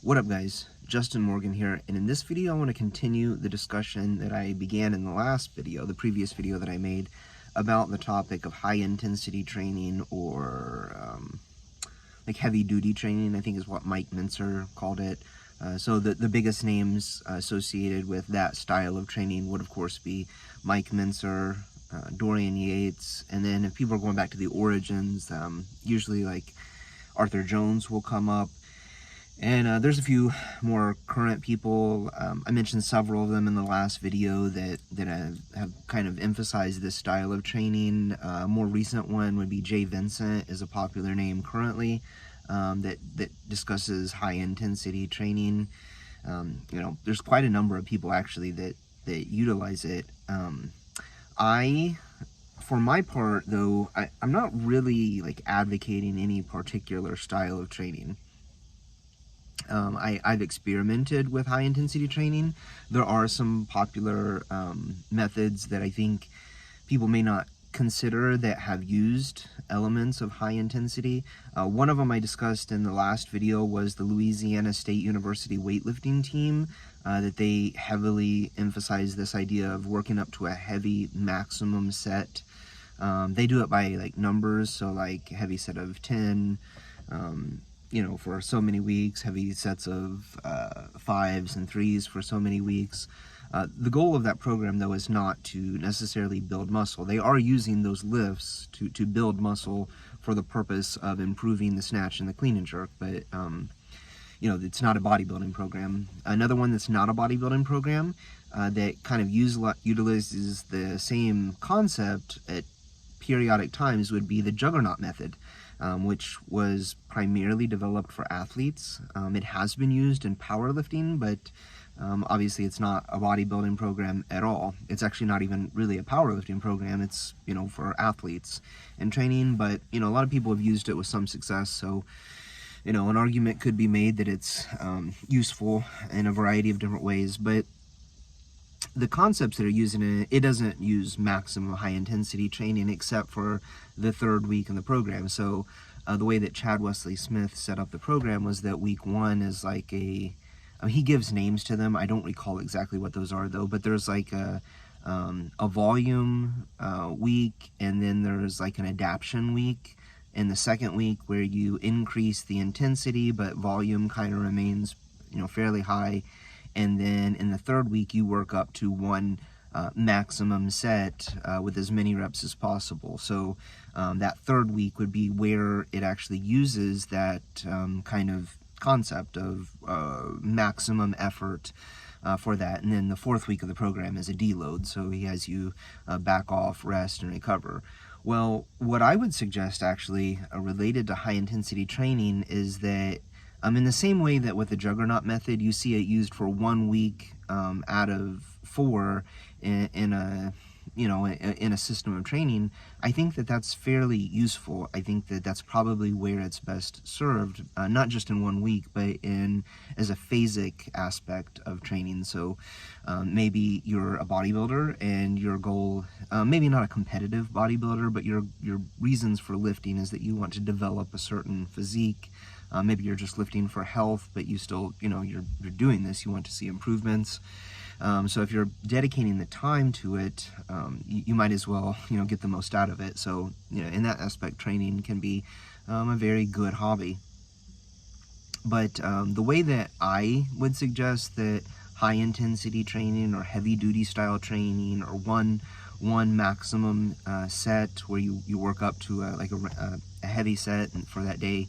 What up guys, Justin Morgan here, and in this video I want to continue the discussion that I began in the last video, the previous video that I made about the topic of high intensity training or like heavy duty training, I think is what Mike Mentzer called it. So the biggest names associated with that style of training would of course be Mike Mentzer, Dorian Yates, and then if people are going back to the origins, usually like Arthur Jones will come up. And there's a few more current people. I mentioned several of them in the last video that have kind of emphasized this style of training. A more recent one would be Jay Vincent, is a popular name currently, that discusses high intensity training. There's quite a number of people actually that utilize it. For my part though, I'm not really like advocating any particular style of training. I've experimented with high intensity training. There are some popular methods that I think people may not consider that have used elements of high intensity. One of them I discussed in the last video was the Louisiana State University weightlifting team, that they heavily emphasize this idea of working up to a heavy maximum set. They do it by like numbers, so like heavy set of 10, for so many weeks, heavy sets of 5s and 3s for so many weeks. The goal of that program, though, is not to necessarily build muscle. They are using those lifts to build muscle for the purpose of improving the snatch and the clean and jerk, but, it's not a bodybuilding program. Another one that's not a bodybuilding program that kind of utilizes the same concept at periodic times would be the juggernaut method. Which was primarily developed for athletes. It has been used in powerlifting, but obviously it's not a bodybuilding program at all. It's actually not even really a powerlifting program. It's, for athletes and training, but, a lot of people have used it with some success. So, an argument could be made that it's useful in a variety of different ways, but the concepts that are using it doesn't use maximum high intensity training except for the third week in the program. So the way that Chad Wesley Smith set up the program was that week 1 is like he gives names to them. I don't recall exactly what those are though, but there's like a volume week, and then there's like an adaptation week in the second week where you increase the intensity, but volume kind of remains, fairly high. And then in the third week, you work up to one maximum set with as many reps as possible. So that third week would be where it actually uses that kind of concept of maximum effort for that. And then the fourth week of the program is a deload. So he has you back off, rest, and recover. Well, what I would suggest actually related to high intensity training is that in the same way that with the juggernaut method, you see it used for 1 week out of 4 in a system of training, I think that that's fairly useful. I think that that's probably where it's best served, not just in 1 week, but as a phasic aspect of training. So maybe you're a bodybuilder and your goal, maybe not a competitive bodybuilder, but your reasons for lifting is that you want to develop a certain physique. Maybe you're just lifting for health, but you still, you're doing this, you want to see improvements. So if you're dedicating the time to it, you might as well, get the most out of it. So, in that aspect, training can be a very good hobby. But the way that I would suggest that high intensity training or heavy duty style training or one maximum set where you work up to a heavy set for that day,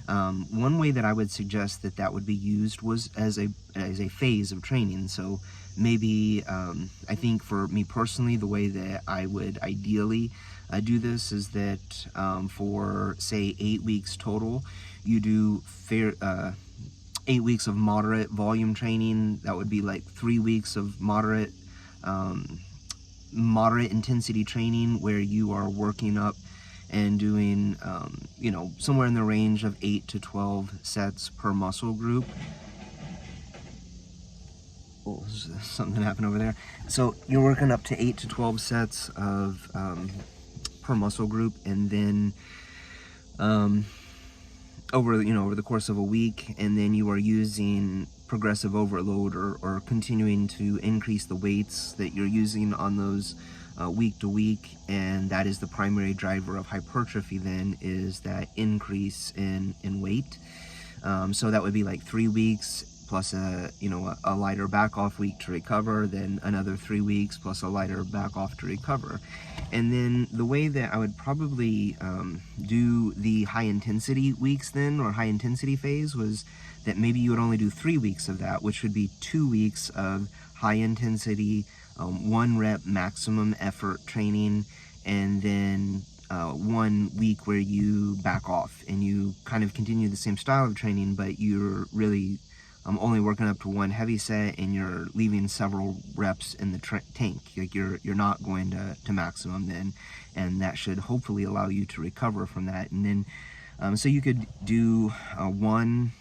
one way that I would suggest that would be used was as a phase of training. So maybe I think for me personally, the way that I would ideally do this is that for say 8 weeks total, you do 8 weeks of moderate volume training. That would be like 3 weeks of moderate intensity training where you are working up and doing, somewhere in the range of 8 to 12 sets per muscle group. Oh, something happened over there. So you're working up to 8 to 12 sets of per muscle group, and then over, you know, over the course of a week, and then you are using progressive overload, or continuing to increase the weights that you're using on those week to week, and that is the primary driver of hypertrophy, then is that increase in weight. So that would be like 3 weeks plus a lighter back off week to recover, then another 3 weeks plus a lighter back off to recover. And then the way that I would probably do the high intensity weeks then, or high intensity phase, was that maybe you would only do 3 weeks of that, which would be 2 weeks of high intensity 1 rep maximum effort training, and then 1 week where you back off and you kind of continue the same style of training, but you're really only working up to 1 heavy set, and you're leaving several reps in the tank. Like you're not going to maximum then, and that should hopefully allow you to recover from that. And then so you could do 1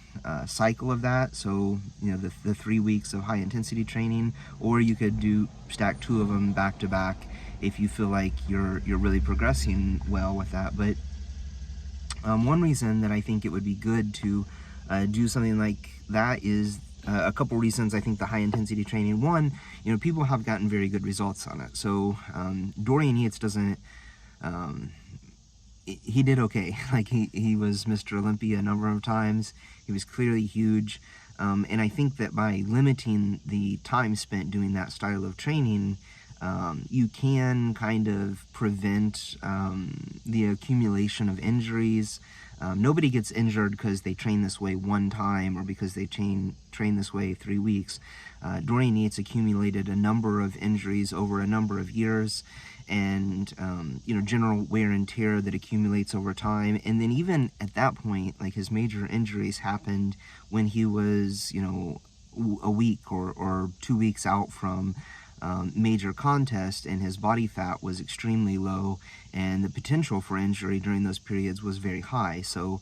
cycle of that, so you know, the 3 weeks of high intensity training, or you could stack 2 of them back to back if you feel like you're really progressing well with that. But one reason that I think it would be good to do something like that is a couple reasons. I think the high intensity training, one, you know, people have gotten very good results on it. So Dorian Yates doesn't, he did okay. Like he was Mr. Olympia a number of times. He was clearly huge. And I think that by limiting the time spent doing that style of training, you can kind of prevent the accumulation of injuries. Nobody gets injured because they train this way 1 time, or because they train this way 3 weeks. Dorian Yates accumulated a number of injuries over a number of years, and you know, general wear and tear that accumulates over time. And then even at that point, like, his major injuries happened when he was, you know, a week or 2 weeks out from major contest, and his body fat was extremely low, and the potential for injury during those periods was very high. So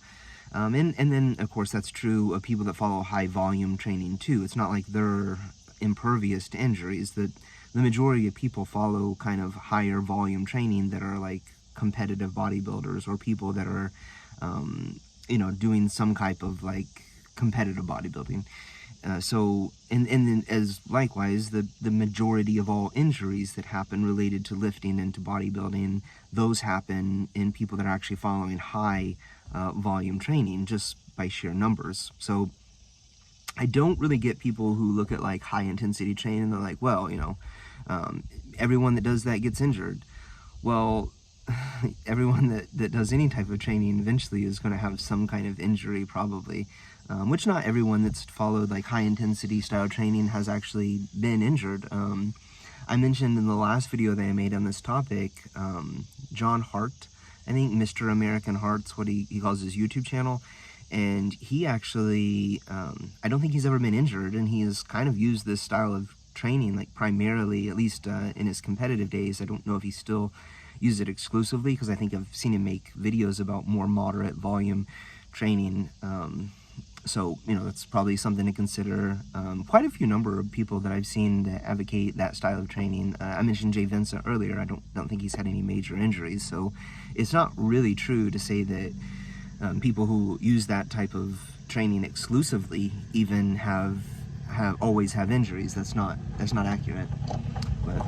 and then of course that's true of people that follow high volume training too. It's not like they're impervious to injuries. The majority of people follow kind of higher volume training that are like competitive bodybuilders, or people that are you know, doing some type of like competitive bodybuilding. So, and then as likewise, the majority of all injuries that happen related to lifting and to bodybuilding, those happen in people that are actually following high volume training, just by sheer numbers. So I don't really get people who look at like high intensity training and they're like, well, you know, everyone that does that gets injured. Well, everyone that does any type of training eventually is going to have some kind of injury, probably. Which not everyone that's followed like high intensity style training has actually been injured. I mentioned in the last video that I made on this topic, John Hart, I think Mr. American Heart's what he calls his YouTube channel, and he actually, I don't think he's ever been injured, and he has kind of used this style of training like primarily, at least in his competitive days. I don't know if he still uses it exclusively, because I think I've seen him make videos about more moderate volume training. So, you know, that's probably something to consider. Quite a few number of people that I've seen that advocate that style of training. I mentioned Jay Vincent earlier. I don't think he's had any major injuries. So it's not really true to say that people who use that type of training exclusively even always have injuries. That's not accurate. But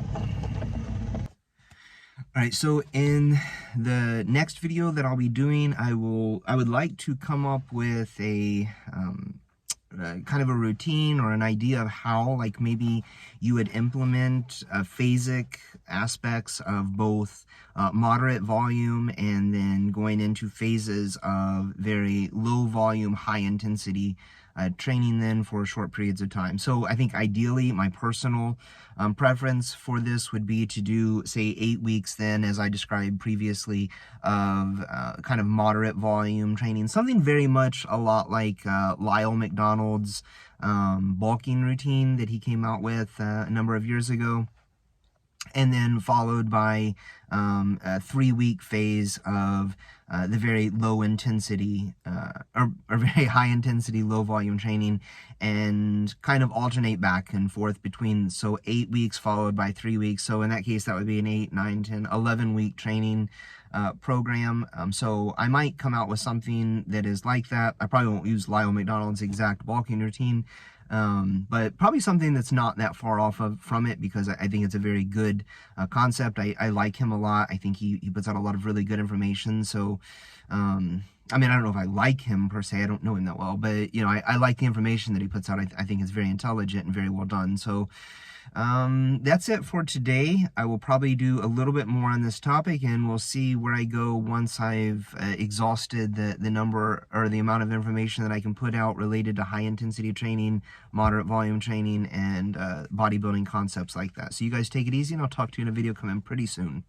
all right, so in the next video that I'll be doing, I would like to come up with a kind of a routine or an idea of how, like, maybe you would implement phasic aspects of both moderate volume and then going into phases of very low volume, high intensity training then for short periods of time. So I think ideally my personal preference for this would be to do, say, 8 weeks then, as I described previously, of kind of moderate volume training, something very much a lot like Lyle McDonald's bulking routine that he came out with a number of years ago. And then followed by a 3-week phase of the very low intensity or very high intensity, low volume training, and kind of alternate back and forth between, so 8 weeks followed by 3 weeks. So in that case, that would be an 8, 9, 10, 11 week training program. So I might come out with something that is like that. I probably won't use Lyle McDonald's exact bulking routine, but probably something that's not that far off from it, because I think it's a very good concept. I like him a lot. I think he puts out a lot of really good information. So, I mean, I don't know if I like him per se. I don't know him that well, but, you know, I like the information that he puts out. I think it's very intelligent and very well done. So, that's it for today. I will probably do a little bit more on this topic, and we'll see where I go once I've exhausted the number or the amount of information that I can put out related to high intensity training, moderate volume training, and bodybuilding concepts like that. So you guys take it easy, and I'll talk to you in a video coming pretty soon.